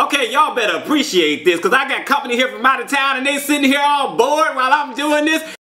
Okay, y'all better appreciate this because I got company here from out of town and they sitting here all bored while I'm doing this.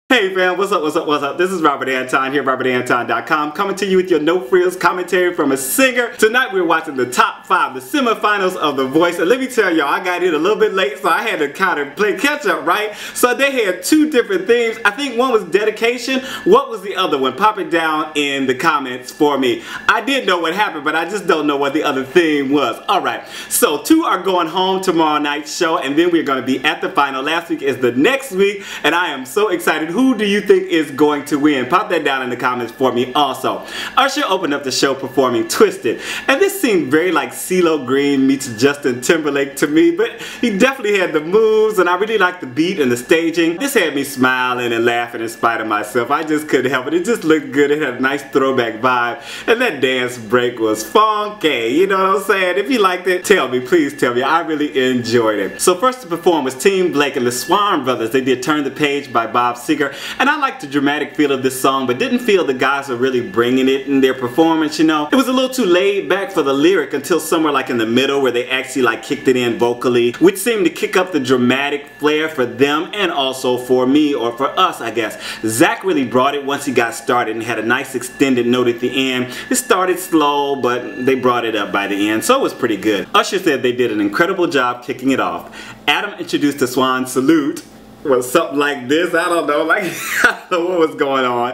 Hey fam, what's up, what's up, what's up? This is Robert Anton here, robertantonnyc, coming to you with your no-frills commentary from a singer. Tonight we're watching the top 5, the semifinals of The Voice. And let me tell y'all, I got in a little bit late, so I had to kind of play catch up, right? So they had 2 different themes. I think one was dedication. What was the other one? Pop it down in the comments for me. I did know what happened, but I just don't know what the other theme was. Alright, so 2 are going home tomorrow night's show, and then we're going to be at the final. Last week is the next week, and I am so excited. Who do you think is going to win? Pop that down in the comments for me also. Usher opened up the show performing Twisted, and this seemed very like CeeLo Green meets Justin Timberlake to me, but he definitely had the moves, and I really liked the beat and the staging. This had me smiling and laughing in spite of myself. I just couldn't help it. It just looked good. It had a nice throwback vibe, and that dance break was funky. You know what I'm saying? If you liked it, tell me, please tell me. I really enjoyed it. So first to perform was TeamBlake and the Swon brothers. They did Turn the Page by Bob Seger, and I liked the dramatic feel of this song, but didn't feel the guys were really bringing it in their performance, you know. It was a little too laid back for the lyric until somewhere like in the middle where they actually like kicked it in vocally, which seemed to kick up the dramatic flair for them and also for me, or for us I guess. Zach really brought it once he got started and had a nice extended note at the end. It started slow, but they brought it up by the end, so it was pretty good. Usher said they did an incredible job kicking it off. Adam introduced the Swon salute, was something like this, I don't know, like I don't know what was going on,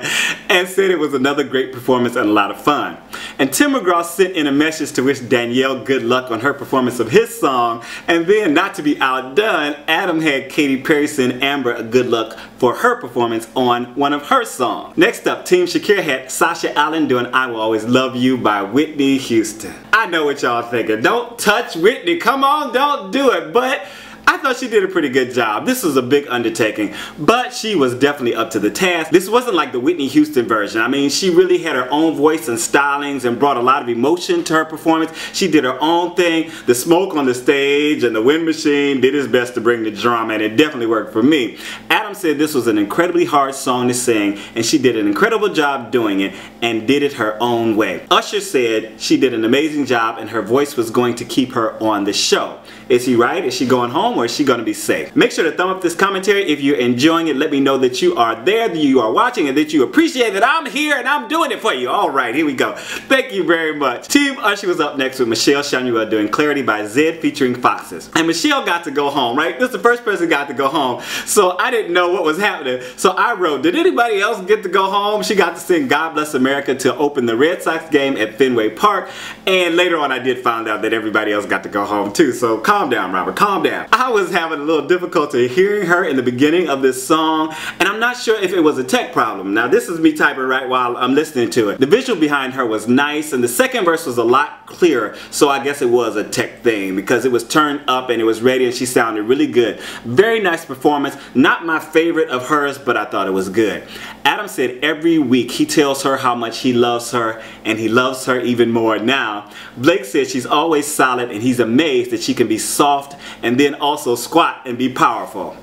and said it was another great performance and a lot of fun. And Tim McGraw sent in a message to wish Danielle good luck on her performance of his song, and then, not to be outdone, Adam had Katy Perry send Amber a good luck for her performance on one of her songs. Next up, TeamShakira had Sasha Allen doing I Will Always Love You by Whitney Houston. I know what y'all thinking, don't touch Whitney, come on, don't do it, but I thought she did a pretty good job. This was a big undertaking, but she was definitely up to the task. This wasn't like the Whitney Houston version. I mean, she really had her own voice and stylings and brought a lot of emotion to her performance. She did her own thing. The smoke on the stage and the wind machine did his best to bring the drama, and it definitely worked for me. Adam said this was an incredibly hard song to sing, and she did an incredible job doing it and did it her own way. Usher said she did an amazing job and her voice was going to keep her on the show. Is he right? Is she going home, or is she going to be safe? Make sure to thumb up this commentary if you're enjoying it. Let me know that you are there, that you are watching, and that you appreciate that I'm here and I'm doing it for you. Alright, here we go. Thank you very much. Team Usher was up next with Michelle Chamuel doing Clarity by Zedd featuring Foxes. And Michelle got to go home, right? This is the first person who got to go home. So I didn't know what was happening. So I wrote, did anybody else get to go home? She got to sing God Bless America to open the Red Sox game at Fenway Park. And later on I did find out that everybody else got to go home too. So calm down, Robert, calm down. I was having a little difficulty hearing her in the beginning of this song, and I'm not sure if it was a tech problem. Now this is me typing right while I'm listening to it. The visual behind her was nice, and the second verse was a lot clearer, so I guess it was a tech thing because it was turned up and it was ready and she sounded really good. Very nice performance. Not my favorite of hers, but I thought it was good. Adam said every week he tells her how much he loves her, and he loves her even more now. Blake said she's always solid and he's amazed that she can be soft and then also squat and be powerful.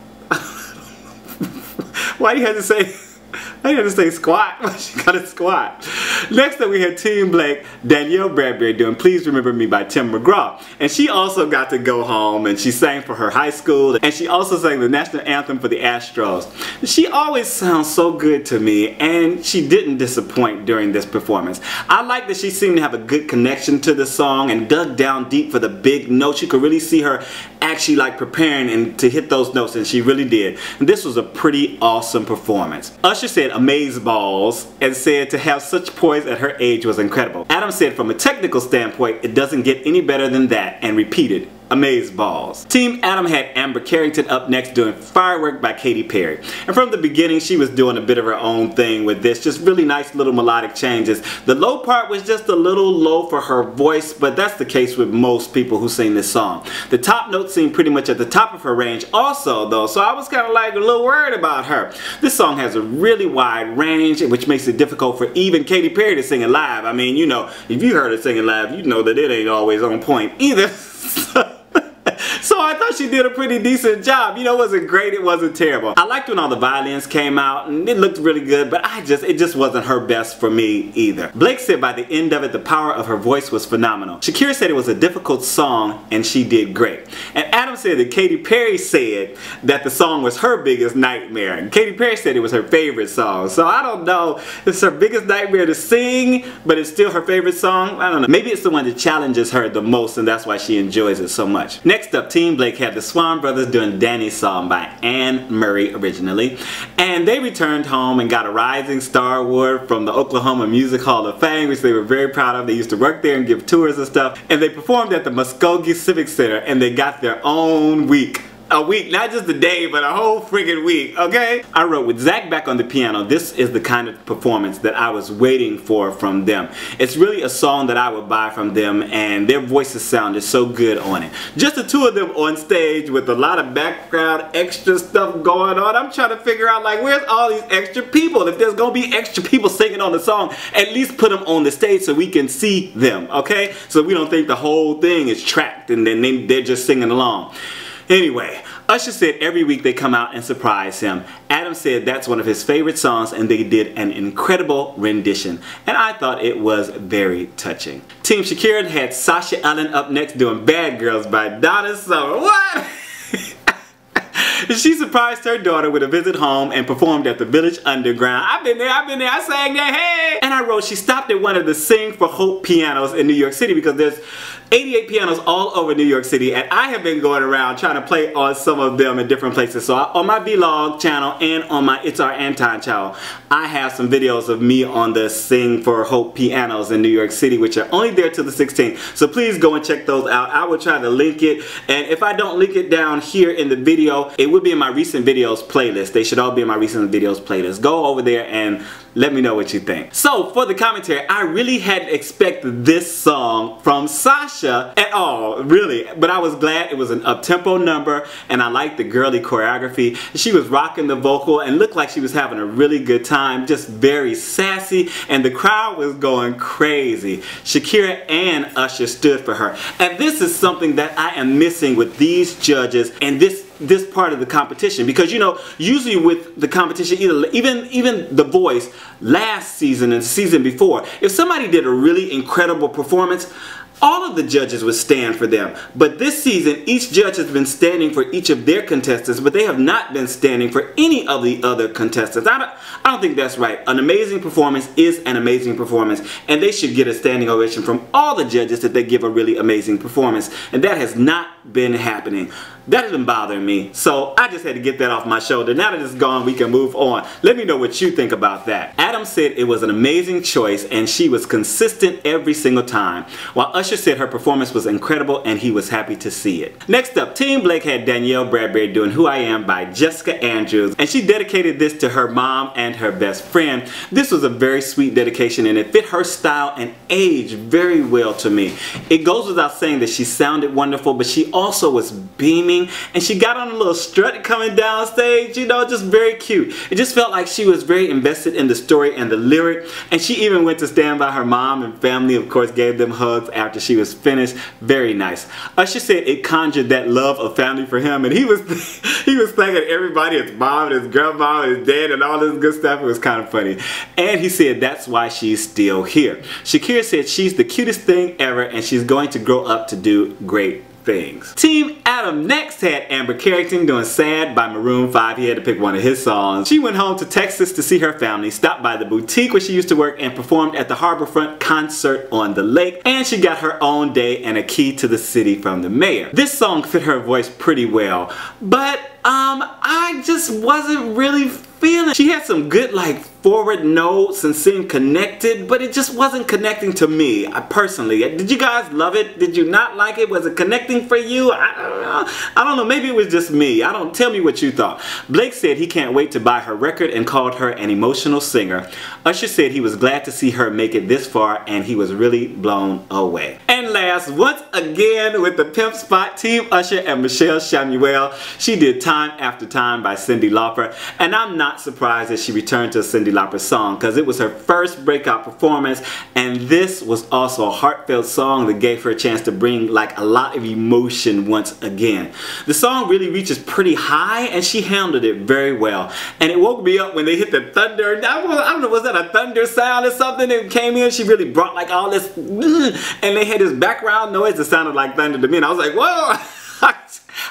Why do you have to say squat? Why she gotta squat? Next up we had TeamBlake, Danielle Bradbery doing Please Remember Me by Tim McGraw. And she also got to go home and she sang for her high school, and she also sang the national anthem for the Astros. She always sounds so good to me, and she didn't disappoint during this performance. I like that she seemed to have a good connection to the song and dug down deep for the big notes. You could really see her actually like preparing and to hit those notes, and she really did. And this was a pretty awesome performance. Usher said amazeballs and said to have such poise at her age was incredible. Adam said from a technical standpoint it doesn't get any better than that, and repeated amazeballs. TeamAdam had Amber Carrington up next doing Firework by Katy Perry. And from the beginning she was doing a bit of her own thing with this, just really nice little melodic changes. The low part was just a little low for her voice, but that's the case with most people who sing this song. The top note seemed pretty much at the top of her range also though, so I was kind of like a little worried about her. This song has a really wide range, which makes it difficult for even Katy Perry to sing it live. I mean, you know, if you heard her singing live, you know that it ain't always on point either. So I thought she she did a pretty decent job. You know, it wasn't great, it wasn't terrible. I liked when all the violins came out and it looked really good, but it just wasn't her best for me either. Blake said by the end of it, the power of her voice was phenomenal. Shakira said it was a difficult song and she did great. And Adam said that Katy Perry said that the song was her biggest nightmare. And Katy Perry said it was her favorite song. So I don't know, it's her biggest nightmare to sing, but it's still her favorite song. I don't know. Maybe it's the one that challenges her the most and that's why she enjoys it so much. Next up, TeamBlake had the Swon brothers doing Danny's Song by Anne Murray originally. And they returned home and got a Rising Star Award from the Oklahoma Music Hall of Fame, which they were very proud of. They used to work there and give tours and stuff. And they performed at the Muskogee Civic Center and they got their own week. A week, not just a day, but a whole friggin' week, okay? I wrote, with Zach back on the piano, this is the kind of performance that I was waiting for from them. It's really a song that I would buy from them, and their voices sounded so good on it. Just the two of them on stage with a lot of background extra stuff going on. I'm trying to figure out, like, where's all these extra people? If there's gonna be extra people singing on the song, at least put them on the stage so we can see them, okay? So we don't think the whole thing is tracked and then they're just singing along. Anyway, Usher said every week they come out and surprise him. Adam said that's one of his favorite songs and they did an incredible rendition. And I thought it was very touching. TeamShakira had Sasha Ellen up next doing Bad Girls by Donna. So what? She surprised her daughter with a visit home and performed at the Village Underground. I've been there, I sang there, hey! And I wrote, she stopped at one of the Sing for Hope pianos in New York City because there's 88 pianos all over New York City and I have been going around trying to play on some of them in different places. So on my vlog channel and on my It's Our Anton channel, I have some videos of me on the Sing for Hope pianos in New York City, which are only there till the 16th. So please go and check those out. I will try to link it, and if I don't link it down here in the video, it will be in my recent videos playlist. They should all be in my recent videos playlist. Go over there and let me know what you think. So for the commentary, I really hadn't expected this song from Sasha at all, really. But I was glad it was an up-tempo number and I liked the girly choreography. She was rocking the vocal and looked like she was having a really good time, just very sassy, and the crowd was going crazy. Shakira and Usher stood for her. And this is something that I am missing with these judges and this part of the competition, because you know, usually with the competition, even The Voice last season and the season before, if somebody did a really incredible performance, all of the judges would stand for them. But this season, each judge has been standing for each of their contestants, but they have not been standing for any of the other contestants. I don't think that's right. An amazing performance is an amazing performance, and they should get a standing ovation from all the judges if they give a really amazing performance. And that has not been happening. That has been bothering me, so I just had to get that off my shoulder. Now that it's gone, we can move on. Let me know what you think about that. Adam said it was an amazing choice and she was consistent every single time, while Usher said her performance was incredible and he was happy to see it. Next up, TeamBlake had Danielle Bradbery doing Who I Am by Jessica Andrews, and she dedicated this to her mom and her best friend. This was a very sweet dedication and it fit her style and age very well to me. It goes without saying that she sounded wonderful, but she also was beaming, and she got on a little strut coming down stage, you know, just very cute. It just felt like she was very invested in the story and the lyric, and she even went to stand by her mom and family, of course gave them hugs after she was finished. Very nice. Usher said it conjured that love of family for him, and he was thanking everybody, his mom, his grandma, his dad, and all this good stuff. It was kind of funny. And he said that's why she's still here. Shakira said she's the cutest thing ever and she's going to grow up to do great things. TeamAdam next had Amber Carrington doing Sad by Maroon 5. He had to pick one of his songs. She went home to Texas to see her family, stopped by the boutique where she used to work, and performed at the Harborfront concert on the lake. And she got her own day and a key to the city from the mayor. This song fit her voice pretty well, but I just wasn't really feeling. She had some good like forward notes and seemed connected, but it just wasn't connecting to me. Personally, did you guys love it? Did you not like it? Was it connecting for you? I don't know. Maybe it was just me. Tell me what you thought. Blake said he can't wait to buy her record and called her an emotional singer. Usher said he was glad to see her make it this far and he was really blown away. And last, once again with the pimp spot, TeamUsher and Michelle Chamuel. She did Time After Time by Cyndi Lauper, and I'm not surprised that she returned to Cyndi Lauper song because it was her first breakout performance, and this was also a heartfelt song that gave her a chance to bring like a lot of emotion once again. The song really reaches pretty high and she handled it very well, and it woke me up when they hit the thunder. I don't know, was that a thunder sound or something that came in? She really brought like all this and they had this background noise that sounded like thunder to me, and I was like, whoa.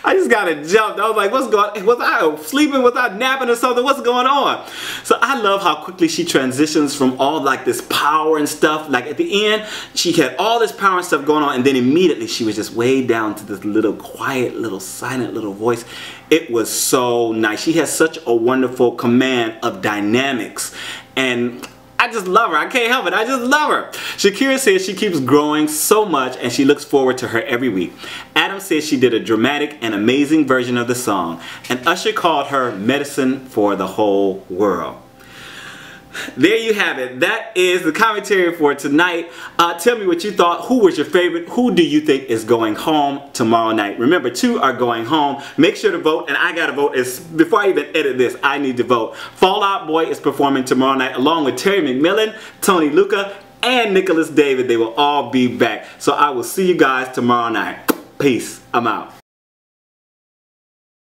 I just got to jump. I was like, what's going on? Was I sleeping? Was I napping or something? What's going on? So I love how quickly she transitions from all like this power and stuff. Like at the end, she had all this power and stuff going on, and then immediately she was just way down to this little quiet, little silent little voice. It was so nice. She has such a wonderful command of dynamics, and I just love her. I can't help it. I just love her. Shakira says she keeps growing so much and she looks forward to her every week. Adam says she did a dramatic and amazing version of the song. And Usher called her medicine for the whole world. There you have it. That is the commentary for tonight. Tell me what you thought. Who was your favorite? Who do you think is going home tomorrow night? Remember, 2 are going home. Make sure to vote, and I gotta vote. Before I even edit this, I need to vote. Fall Out Boy is performing tomorrow night along with Terry McMillan, Tony Luca, and Nicholas David. They will all be back. So I will see you guys tomorrow night. Peace. I'm out.